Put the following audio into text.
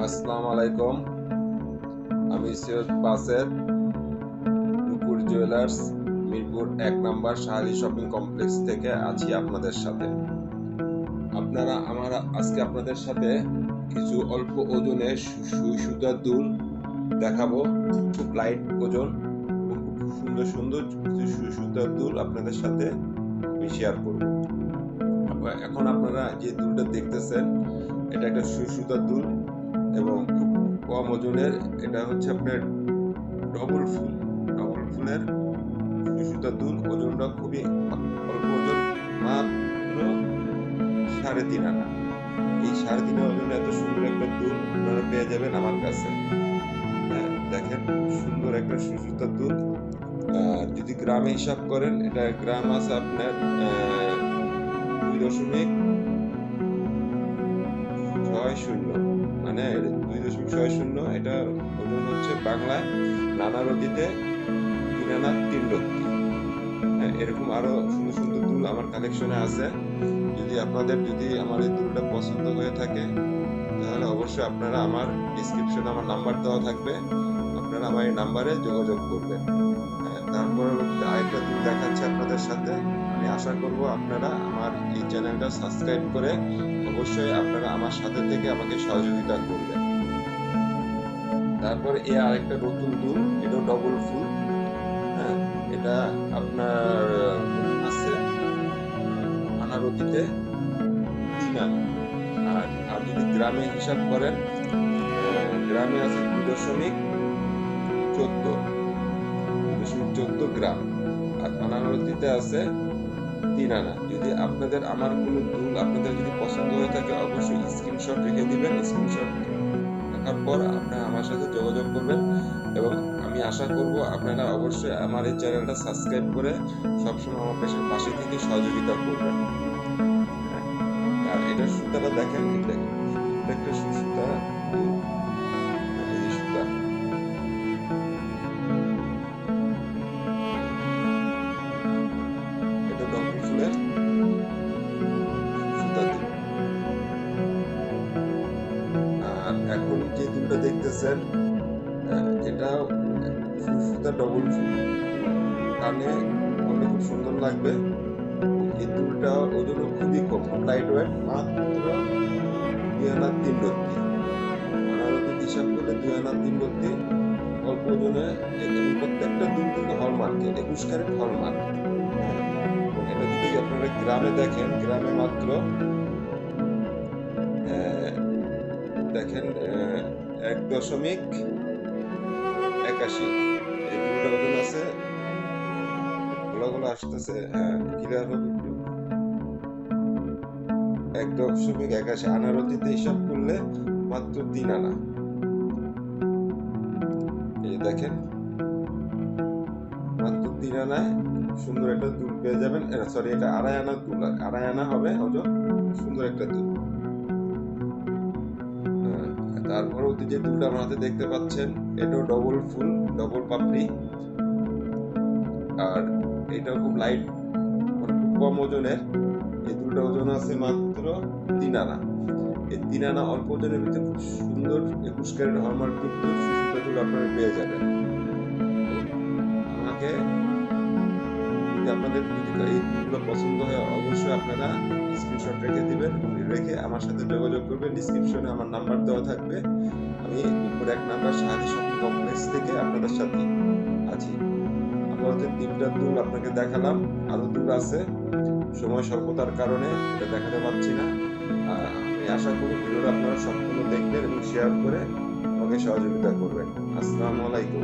আসসালামু আলাইকুম। আমি সৈয়দ বাসের রূপুর জুয়েলার্স মিরপুর ১ নম্বর শাহরি শপিং কমপ্লেক্স থেকে আছি আপনাদের সাথে। আজকে আপনাদের সাথে কিছু অল্প ওজনের সুই সুতার দুল দেখাবো। খুব লাইট ওজন এবং খুব সুন্দর সুন্দর কিছু সুই সুতার দুল আপনাদের সাথে আমি শেয়ার করব। এখন আপনারা যে দুলটা দেখতেছেন এটা একটা সুই সুতার দুল এবং খুব কম ওজনের। এটা হচ্ছে আপনার ডবল ফুলের সুই সুতার দুল। ওজনটা খুবই অল্প ওজন, মাত্র 3.5 আনা। এই 3.5 ওজনে এত সুন্দর একটা দুল আপনারা পেয়ে যাবেন আমার কাছে। দেখেন, সুন্দর একটা সুই সুতার দুল। যদি গ্রামে হিসাব করেন, এটা গ্রাম আছে আপনার 2.60, মানে 2.60। এটা ওজন হচ্ছে বাংলায় নানা রতিতে 3 আনা 3 রত্তি। এরকম আরো সুন্দর সুন্দর দুল আমার কালেকশনে আছে। যদি আমার এই দুলটা পছন্দ হয়ে থাকে, তাহলে অবশ্যই আপনারা আমার ডিসক্রিপশনে আমার নাম্বার দেওয়া থাকবে, আপনারা আমার এই নাম্বারে যোগাযোগ করবেন। তারপরে আরেকটা দুল দেখাচ্ছি আপনাদের সাথে। আমি আশা করব আপনারা আমার এই চ্যানেলটা সাবস্ক্রাইব করে অবশ্যই আপনারা আমার সাথে থেকে আমাকে সহযোগিতা করবেন। তারপর আরেকটা নতুন দুল, এটা ডবল ফুল। এটা আপনার আছে আনারতিতে 3 আনা। আর যদি গ্রামে হিসাব করেন, গ্রামে আছে 2.14 গ্রাম, আর আনারতিতে আছে 3 আনা। যদি আমার কোনো দুল আপনাদের যদি পছন্দ হয়ে থাকে, অবশ্যই স্ক্রিনশট রেখে দিবেন। স্ক্রিনশট রাখার পর আপনারা আমার সাথে যোগাযোগ করবেন এবং আমি আশা করব আপনারা অবশ্যই আমার এই চ্যানেলটা সাবস্ক্রাইব করে সবসময় আমার পাশে থেকে সহযোগিতা করবেন। আর এটার সুতাটা দেখেন, এটা একটা সুতা, এই সুতা। এটা ডবল ফুলের সুতা দুল। আর এখন যে দুলটা দেখতেছেন, এটা সুতা ডবল ফুল, কানে পরলে খুব সুন্দর লাগবে। এই দুলটা ওজন খুবই কম, খুব লাইট ওয়েট, মাত্র 2 আনা 3 রত্তি। আনারতি হিসাব করলে 2 আনা 3 রত্তি অল্প ওজনে। এবং প্রত্যেকটা দুল কিন্তু হলমার্কে, 21 ক্যারেট হলমার্ক। এটা যদি আপনারা গ্রামে দেখেন, গ্রামে মাত্র দেখেন 1.81। এই দুলটা ওজন আছে, গোলাগুলো আসতেছে, ক্লিয়ার হবে একটু। 1.81 আনারতিতে হিসাব করলে মাত্র 3 আনা। এই দেখেন, মাত্র 3 আনায় সুন্দর একটা দুল পেয়ে যাবেন। সরি, এটা 2.5 আনা দুল, 2.5 আনা হবে ওজন। সুন্দর একটা দুল। তারপরে যে দুলটা আমার হাতে দেখতে পাচ্ছেন, এটাও ডবল ফুল, ডবল পাপড়ি। আর এটাও খুব লাইট, মানে খুব কম ওজনের। এই দুলটা ওজন আছে মাত্র 3 আনা। এই 3 আনা অল্প ওজনের ভিতরে খুব সুন্দর 21 ক্যারেট হলমার্ক যুক্ত সুতা দুল আপনারা পেয়ে যাবেন। আমাকে আপনাদের যদি এই দুলগুলো পছন্দ হয়, অবশ্যই আপনারা স্ক্রিনশট রেখে দিবেন, রেখে আমার সাথে যোগাযোগ করবেন। ডিসক্রিপশনে আমার নাম্বার দেওয়া থাকবে। আমি মিরপুর 1 নম্বর শাহরি শপিং কমপ্লেক্স থেকে আপনাদের সাথে আছি। আমরা 3টা দুল আপনাকে দেখালাম, আরো দুল আছে, সময় স্বল্পতার কারণে এটা দেখাতে পারছি না। আমি আশা করি ভিডিওটা আপনারা সম্পূর্ণ দেখবেন এবং শেয়ার করে আমাকে সহযোগিতা করবেন। আসসালামু আলাইকুম।